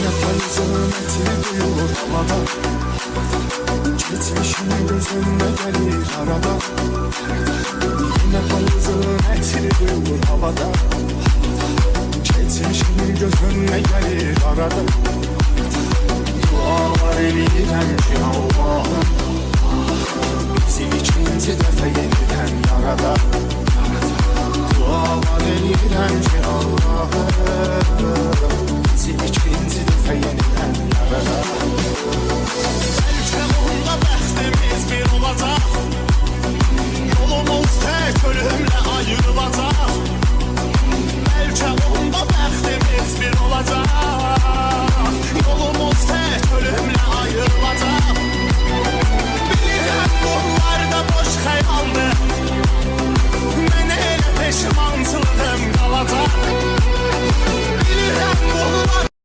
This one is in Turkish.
Yine payızın etini duyulur havada. Geçmişim gözümde gelir arada. Yine payızın etini duyulur havada. Geçmişim gözümde gelir arada. Dualar eləyirəm ki Allah'ım, bizi ikinci dəfə yenidən yarada. Dualar eləyirəm ki Allah'ım,